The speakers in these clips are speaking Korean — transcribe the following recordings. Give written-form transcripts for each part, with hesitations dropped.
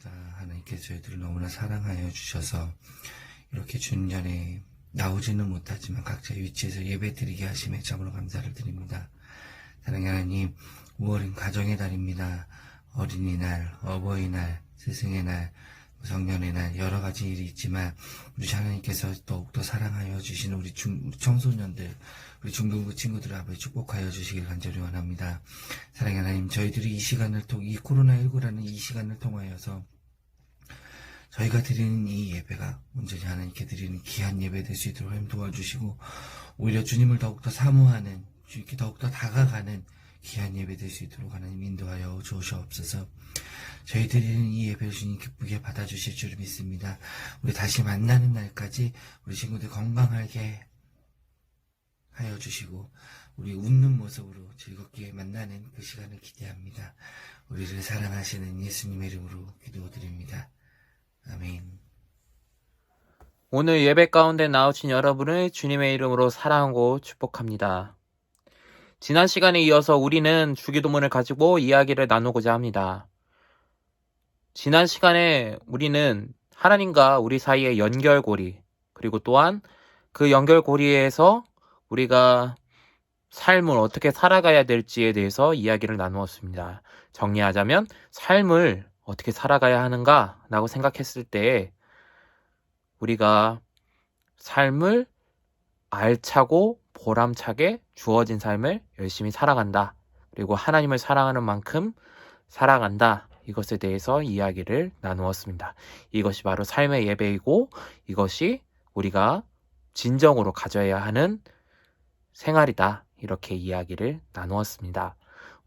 감사합니다. 하나님께서 저희들을 너무나 사랑하여 주셔서 이렇게 주님 전에 나오지는 못하지만 각자의 위치에서 예배드리게 하심에 참으로 감사를 드립니다. 사랑하는 하나님, 5월은 가정의 달입니다. 어린이날, 어버이날, 스승의 날, 성년의 날 여러 가지 일이 있지만 우리 하나님께서 더욱더 사랑하여 주시는 우리 청소년들, 우리 중등부 친구들을 아버지 축복하여 주시길 간절히 원합니다. 사랑하는 하나님, 저희들이 이 시간을 이 코로나19라는 이 시간을 통하여서 저희가 드리는 이 예배가 온전히 하나님께 드리는 귀한 예배 될 수 있도록 하나님 도와주시고, 오히려 주님을 더욱더 사모하는, 주님께 더욱더 다가가는 귀한 예배 될 수 있도록 하나님 인도하여 주시옵소서. 저희 드리는 이 예배를 주님 기쁘게 받아주실 줄 믿습니다. 우리 다시 만나는 날까지 우리 친구들 건강하게 하여 주시고, 우리 웃는 모습으로 즐겁게 만나는 그 시간을 기대합니다. 우리를 사랑하시는 예수님의 이름으로 기도드립니다. 아멘. 오늘 예배 가운데 나오신 여러분을 주님의 이름으로 사랑하고 축복합니다. 지난 시간에 이어서 우리는 주기도문을 가지고 이야기를 나누고자 합니다. 지난 시간에 우리는 하나님과 우리 사이의 연결고리, 그리고 또한 그 연결고리에서 우리가 삶을 어떻게 살아가야 될지에 대해서 이야기를 나누었습니다. 정리하자면 삶을 어떻게 살아가야 하는가라고 생각했을 때 우리가 삶을 알차고 보람차게 주어진 삶을 열심히 살아간다. 그리고 하나님을 사랑하는 만큼 살아간다. 이것에 대해서 이야기를 나누었습니다. 이것이 바로 삶의 예배이고 이것이 우리가 진정으로 가져야 하는 생활이다. 이렇게 이야기를 나누었습니다.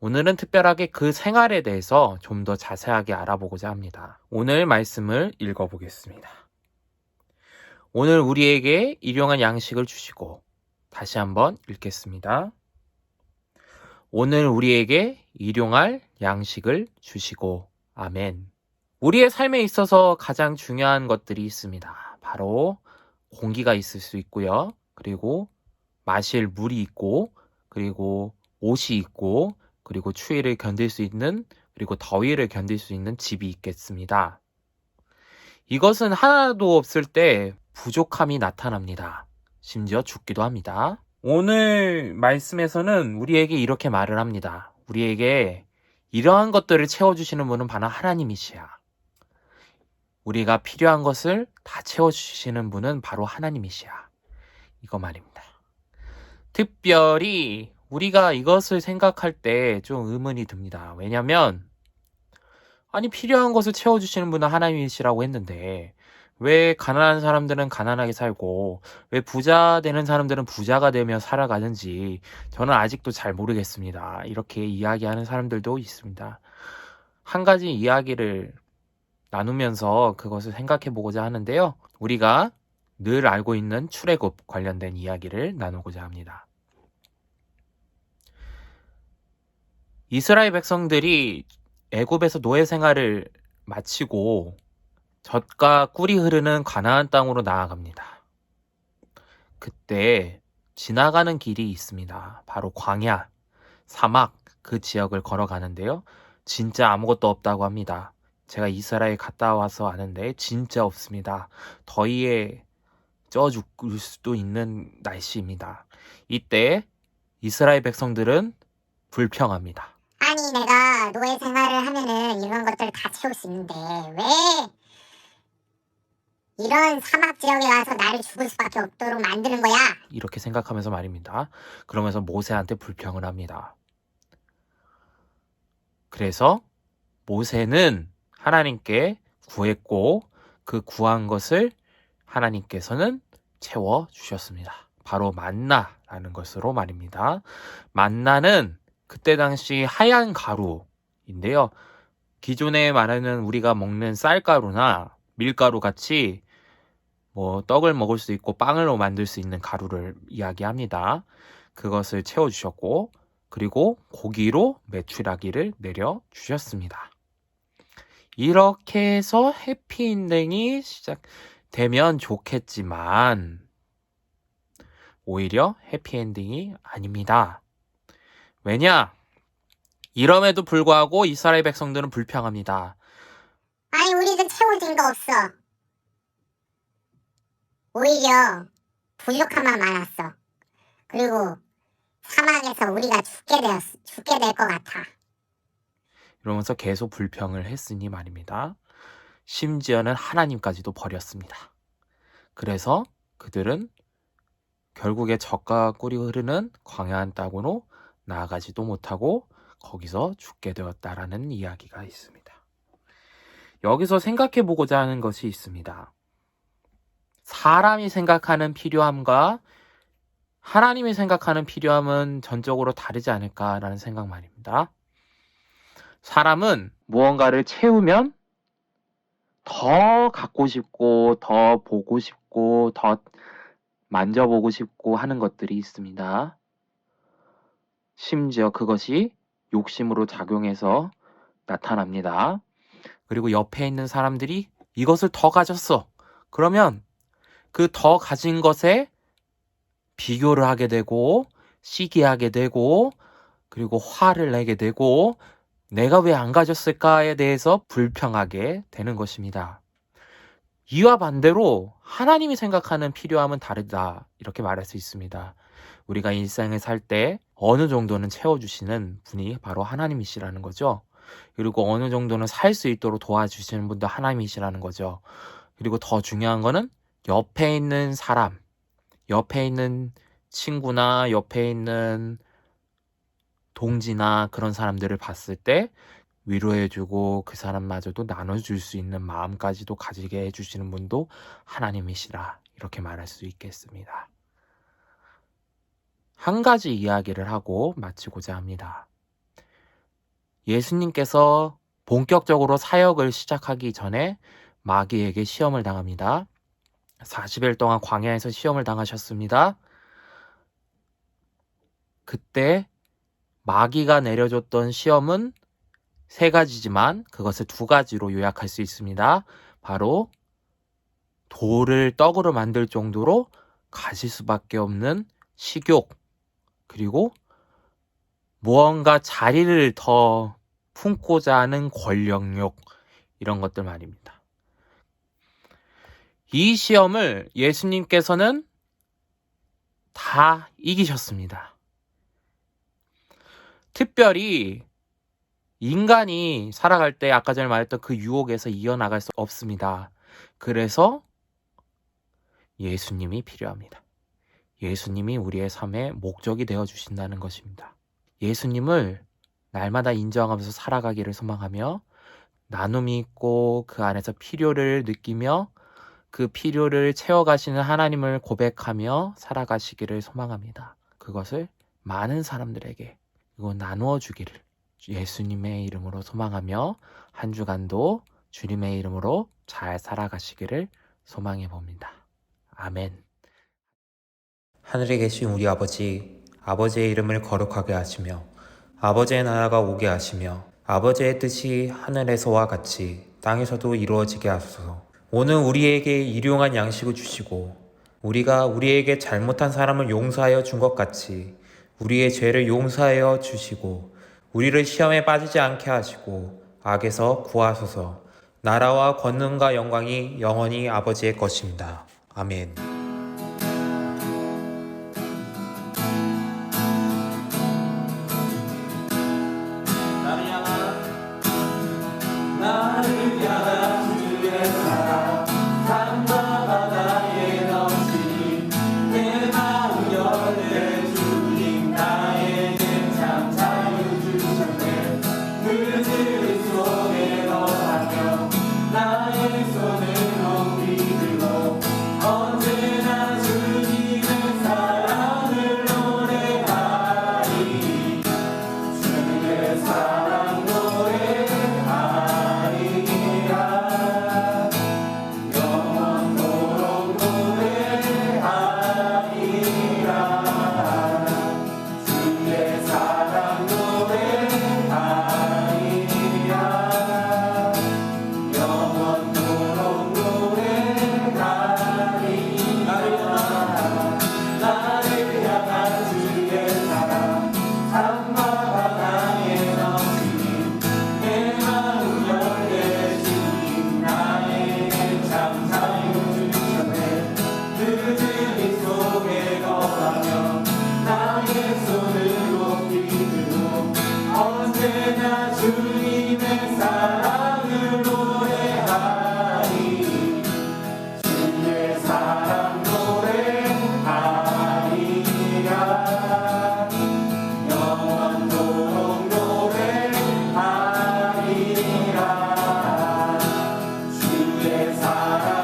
오늘은 특별하게 그 생활에 대해서 좀 더 자세하게 알아보고자 합니다. 오늘 말씀을 읽어보겠습니다. 오늘 우리에게 일용할 양식을 주시고, 다시 한번 읽겠습니다. 오늘 우리에게 일용할 양식을 주시고. 아멘. 우리의 삶에 있어서 가장 중요한 것들이 있습니다. 바로 공기가 있을 수 있고요. 그리고 마실 물이 있고, 그리고 옷이 있고, 그리고 추위를 견딜 수 있는, 그리고 더위를 견딜 수 있는 집이 있겠습니다. 이것은 하나도 없을 때 부족함이 나타납니다. 심지어 죽기도 합니다. 오늘 말씀에서는 우리에게 이렇게 말을 합니다. 우리에게 이러한 것들을 채워주시는 분은 바로 하나님이시야. 우리가 필요한 것을 다 채워주시는 분은 바로 하나님이시야. 이거 말입니다. 특별히 우리가 이것을 생각할 때 좀 의문이 듭니다. 왜냐면 아니 필요한 것을 채워주시는 분은 하나님이시라고 했는데 왜 가난한 사람들은 가난하게 살고 왜 부자 되는 사람들은 부자가 되며 살아가는지 저는 아직도 잘 모르겠습니다. 이렇게 이야기하는 사람들도 있습니다. 한 가지 이야기를 나누면서 그것을 생각해 보고자 하는데요. 우리가 늘 알고 있는 출애굽 관련된 이야기를 나누고자 합니다. 이스라엘 백성들이 애굽에서 노예 생활을 마치고 젖과 꿀이 흐르는 가나안 땅으로 나아갑니다. 그때 지나가는 길이 있습니다. 바로 광야, 사막 그 지역을 걸어가는데요. 진짜 아무것도 없다고 합니다. 제가 이스라엘 갔다 와서 아는데 진짜 없습니다. 더위에 쪄 죽을 수도 있는 날씨입니다. 이때 이스라엘 백성들은 불평합니다. 아니 내가 노예 생활을 하면은 이런 것들을 다 채울 수 있는데 왜 이런 사막 지역에 와서 나를 죽을 수밖에 없도록 만드는 거야? 이렇게 생각하면서 말입니다. 그러면서 모세한테 불평을 합니다. 그래서 모세는 하나님께 구했고 그 구한 것을 하나님께서는 채워주셨습니다. 바로 만나라는 것으로 말입니다. 만나는 그때 당시 하얀 가루인데요. 기존에 말하는 우리가 먹는 쌀가루나 밀가루 같이 떡을 먹을 수 있고 빵을 만들 수 있는 가루를 이야기합니다. 그것을 채워주셨고 그리고 고기로 메추라기를 내려주셨습니다. 이렇게 해서 해피엔딩이 시작되면 좋겠지만 오히려 해피엔딩이 아닙니다. 왜냐? 이럼에도 불구하고 이스라엘 백성들은 불평합니다. 아니, 우리도 채워진 거 없어. 오히려 부족함만 많았어. 그리고 사막에서 우리가 죽게 될 것 같아. 이러면서 계속 불평을 했으니 말입니다. 심지어는 하나님까지도 버렸습니다. 그래서 그들은 결국에 젖과 꿀이 흐르는 광야한 땅으로 나아가지도 못하고 거기서 죽게 되었다라는 이야기가 있습니다. 여기서 생각해 보고자 하는 것이 있습니다. 사람이 생각하는 필요함과 하나님이 생각하는 필요함은 전적으로 다르지 않을까라는 생각 말입니다. 사람은 무언가를 채우면 더 갖고 싶고, 더 보고 싶고, 더 만져보고 싶고 하는 것들이 있습니다. 심지어 그것이 욕심으로 작용해서 나타납니다. 그리고 옆에 있는 사람들이 이것을 더 가졌어. 그러면 그 더 가진 것에 비교를 하게 되고, 시기하게 되고, 그리고 화를 내게 되고, 내가 왜 안 가졌을까에 대해서 불평하게 되는 것입니다. 이와 반대로 하나님이 생각하는 필요함은 다르다, 이렇게 말할 수 있습니다. 우리가 일상을 살 때 어느 정도는 채워주시는 분이 바로 하나님이시라는 거죠. 그리고 어느 정도는 살 수 있도록 도와주시는 분도 하나님이시라는 거죠. 그리고 더 중요한 거는 옆에 있는 사람, 옆에 있는 친구나 옆에 있는 동지나 그런 사람들을 봤을 때 위로해주고 그 사람마저도 나눠줄 수 있는 마음까지도 가지게 해주시는 분도 하나님이시라, 이렇게 말할 수 있겠습니다. 한 가지 이야기를 하고 마치고자 합니다. 예수님께서 본격적으로 사역을 시작하기 전에 마귀에게 시험을 당합니다. 40일 동안 광야에서 시험을 당하셨습니다. 그때 마귀가 내려줬던 시험은 3가지지만 그것을 2가지로 요약할 수 있습니다. 바로 돌을 떡으로 만들 정도로 가질 수밖에 없는 식욕, 그리고 무언가 자리를 더 품고자 하는 권력욕, 이런 것들 말입니다. 이 시험을 예수님께서는 다 이기셨습니다. 특별히 인간이 살아갈 때 아까 전에 말했던 그 유혹에서 이어나갈 수 없습니다. 그래서 예수님이 필요합니다. 예수님이 우리의 삶의 목적이 되어주신다는 것입니다. 예수님을 날마다 인정하면서 살아가기를 소망하며 나눔이 있고 그 안에서 필요를 느끼며 그 필요를 채워가시는 하나님을 고백하며 살아가시기를 소망합니다. 그것을 많은 사람들에게 이거 나누어 주기를 예수님의 이름으로 소망하며 한 주간도 주님의 이름으로 잘 살아가시기를 소망해 봅니다. 아멘. 하늘에 계신 우리 아버지, 아버지의 이름을 거룩하게 하시며 아버지의 나라가 오게 하시며 아버지의 뜻이 하늘에서와 같이 땅에서도 이루어지게 하소서. 오늘 우리에게 일용할 양식을 주시고 우리가 우리에게 잘못한 사람을 용서하여 준 것 같이 우리의 죄를 용서하여 주시고 우리를 시험에 빠지지 않게 하시고 악에서 구하소서. 나라와 권능과 영광이 영원히 아버지의 것입니다. 아멘. 나의 손을 높이 들고 언제 사랑